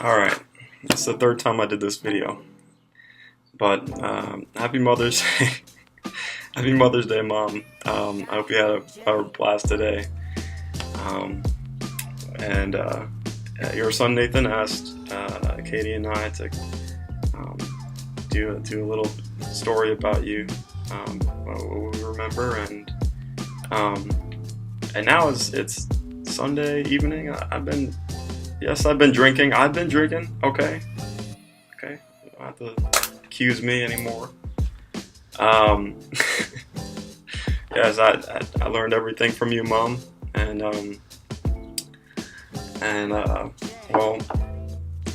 Alright, it's the third time I did this video, but happy Mother's Day. Happy Mother's Day, Mom. I hope you had a blast today. And your son Nathan asked Katie and I to do a little story about you, what we remember, and now it's Sunday evening. I've been drinking. Okay. You don't have to accuse me anymore. Yes, I learned everything from you, Mom, and well,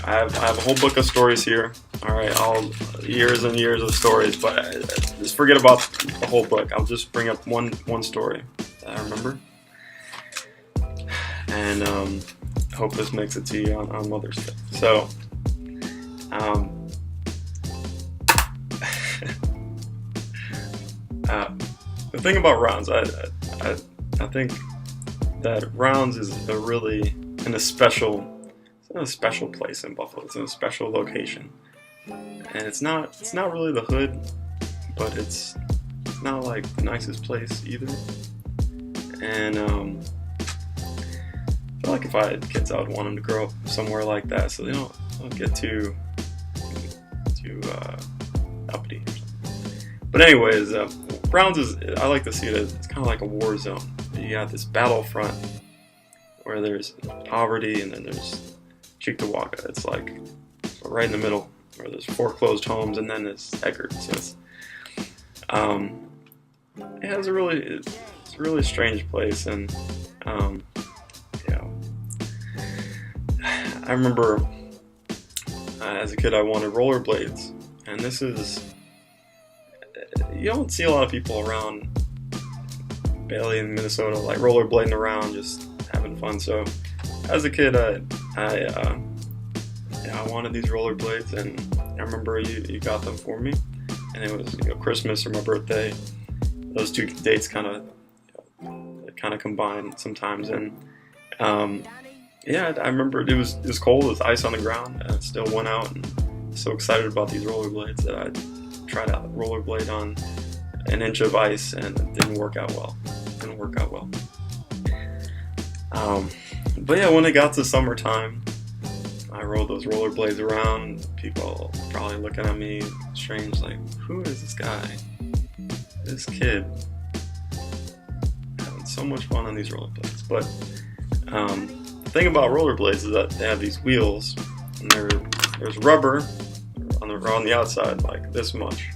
I have a whole book of stories here. All right, all years and years of stories, but just forget about the whole book. I'll just bring up one story that I remember, and I hope this makes it to you on Mother's Day. So, the thing about Rounds, I think that Rounds is in a special place in Buffalo. It's in a special location, and it's not really the hood, but it's not like the nicest place either. And I feel like if I had kids, I would want them to grow up somewhere like that, so they don't get too uppity or something. But anyways, Browns I like to see it as it's kind of like a war zone. You got this battlefront where there's poverty, and then there's Cheektowaga. It's like right in the middle, where there's foreclosed homes, and then there's Eggert. So it's it's a really strange place, and I remember as a kid I wanted rollerblades, and you don't see a lot of people around Bailey in Minnesota like rollerblading around, just having fun. So as a kid, I wanted these rollerblades, and I remember you got them for me, and it was Christmas or my birthday. Those two dates kind of combined sometimes, and I remember it was cold with ice on the ground, and I still went out and so excited about these rollerblades that I tried out rollerblade on an inch of ice, and it didn't work out well. But yeah, when it got to summertime, I rode those rollerblades around. People probably looking at me strange, like, who is this guy? This kid having so much fun on these rollerblades. But the thing about rollerblades is that they have these wheels, and there's rubber on the outside, like this much,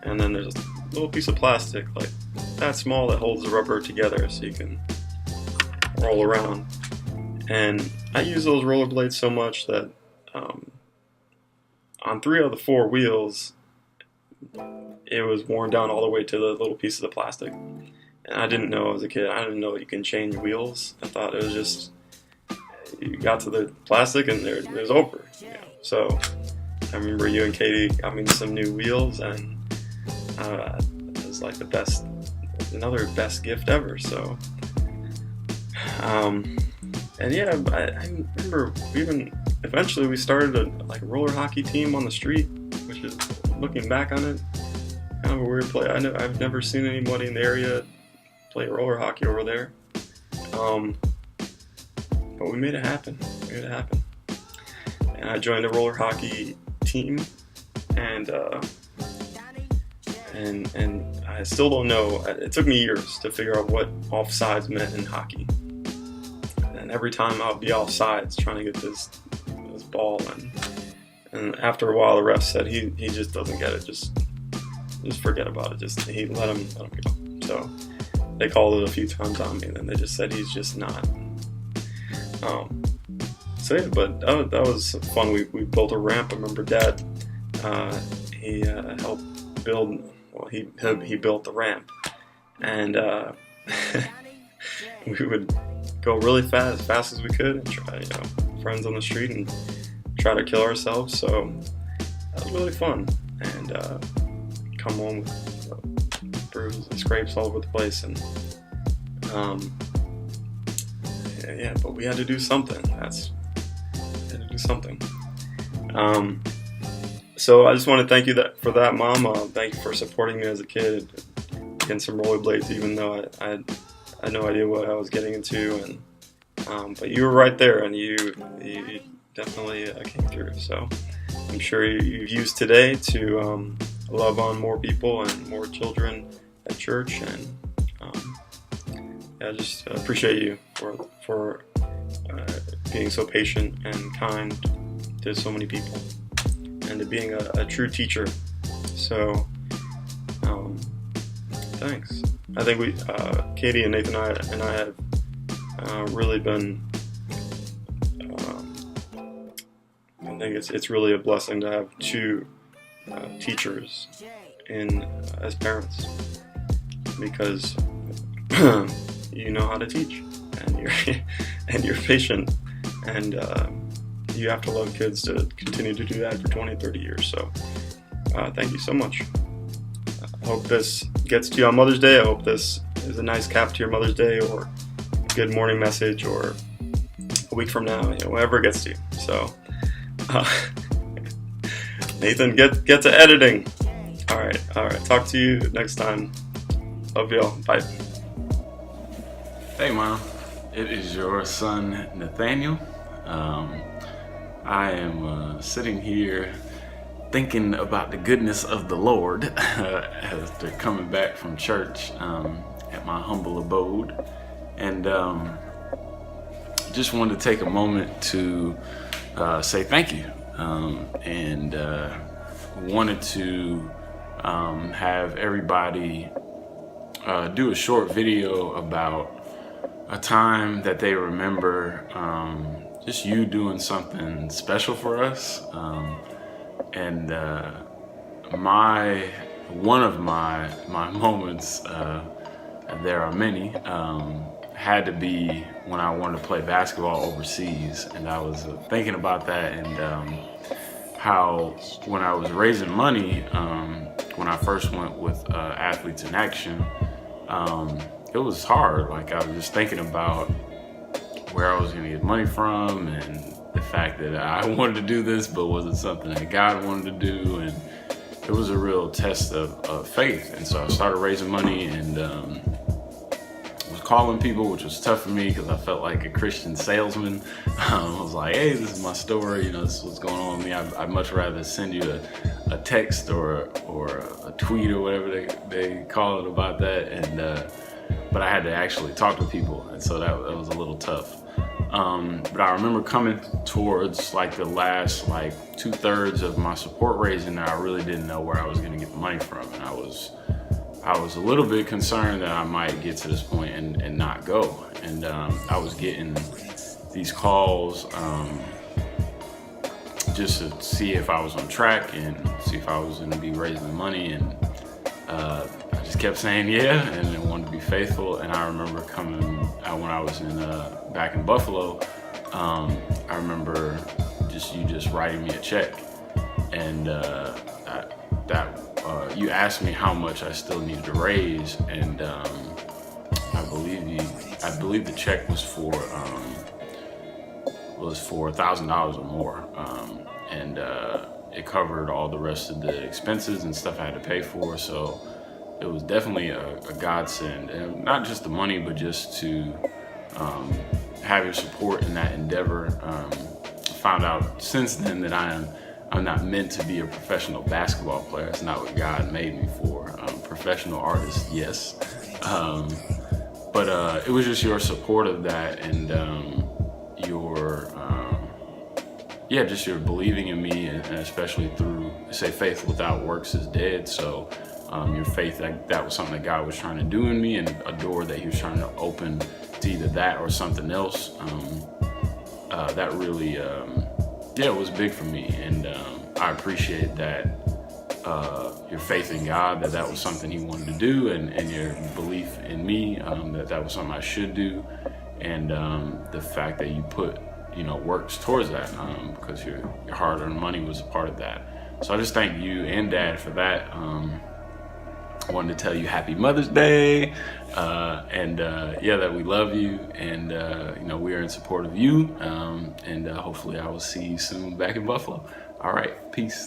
and then there's a little piece of plastic like that small that holds the rubber together so you can roll around. And I use those rollerblades so much that on 3 of the 4 wheels it was worn down all the way to the little piece of the plastic. And I didn't know as a kid, I didn't know you can change wheels. I thought it was just you got to the plastic and it was over. So I remember you and Katie got me some new wheels, and it was like another best gift ever. So, and yeah, I remember eventually we started a roller hockey team on the street, which is, looking back on it, kind of a weird play. I've never seen anybody in the area play roller hockey over there, but we made it happen. And I joined the roller hockey team, and I still don't know. It took me years to figure out what offsides meant in hockey. And every time I would be offsides trying to get this ball, and after a while the ref said he just doesn't get it. Just forget about it. Just he let him go. So they called it a few times on me, and then they just said he's just not. So yeah, but that was fun. We built a ramp. I remember Dad, he helped build. Well, he built the ramp, and we would go really fast, as fast as we could, and try, friends on the street, and try to kill ourselves. So that was really fun, and come home with bruises and scrapes all over the place, and but we had to do something. We had to do something. So I just want to thank you for that, Mom. Thank you for supporting me as a kid in some rollerblades, even though I had no idea what I was getting into. And but you were right there, and you definitely came through. So I'm sure you've used today to love on more people and more children at church. And I just appreciate you for being so patient and kind to so many people, and to being a true teacher. So thanks. I think Katie and Nathan and I have really been. I think it's really a blessing to have two teachers as parents, because you know how to teach, and you're patient, and you have to love kids to continue to do that for 20, 30 years. So thank you so much. I hope this gets to you on Mother's Day. I hope this is a nice cap to your Mother's Day, or a good morning message, or a week from now, whenever it gets to you. So Nathan, get to editing. All right. Talk to you next time. Love y'all. Bye. Hey, Mom. It is your son, Nathaniel. I am sitting here thinking about the goodness of the Lord after coming back from church at my humble abode. And just wanted to take a moment to say thank you. And wanted to have everybody do a short video about a time that they remember just you doing something special for us. And one of my moments, there are many, had to be when I wanted to play basketball overseas. And I was thinking about that, and how when I was raising money, when I first went with Athletes in Action, it was hard. Like, I was just thinking about where I was going to get money from, and the fact that I wanted to do this, but was it something that God wanted to do? And it was a real test of faith. And so I started raising money, and was calling people, which was tough for me because I felt like a Christian salesman. I was like, hey, this is my story, this is what's going on with me. I'd much rather send you a text or a tweet or whatever they call it about that. And but I had to actually talk to people, and so that was a little tough. But I remember coming towards like the last 2/3 of my support raising, and I really didn't know where I was going to get the money from, and I was a little bit concerned that I might get to this point and not go. And I was getting these calls just to see if I was on track and see if I was going to be raising the money. And I just kept saying yeah, and I wanted to be faithful. And I remember coming out when I was back in Buffalo. I remember you just writing me a check, and you asked me how much I still needed to raise, and I believe the check was for $1,000 or more, and it covered all the rest of the expenses and stuff I had to pay for. So it was definitely a godsend, and not just the money, but just to have your support in that endeavor. Found out since then that I'm not meant to be a professional basketball player. It's not what God made me for. Professional artist, yes. But it was just your support of that, and just your believing in me, and especially through, say, faith without works is dead. So your faith, that was something that God was trying to do in me, and a door that he was trying to open to either that or something else. That really, it was big for me, and I appreciate that, your faith in God, that was something he wanted to do, and your belief in me, that was something I should do, and the fact that you put, works towards that, because your hard-earned money was a part of that. So I just thank you and Dad for that. I wanted to tell you Happy Mother's Day, and yeah, that we love you, and you know, we are in support of you, and hopefully I will see you soon back in Buffalo. All right, peace.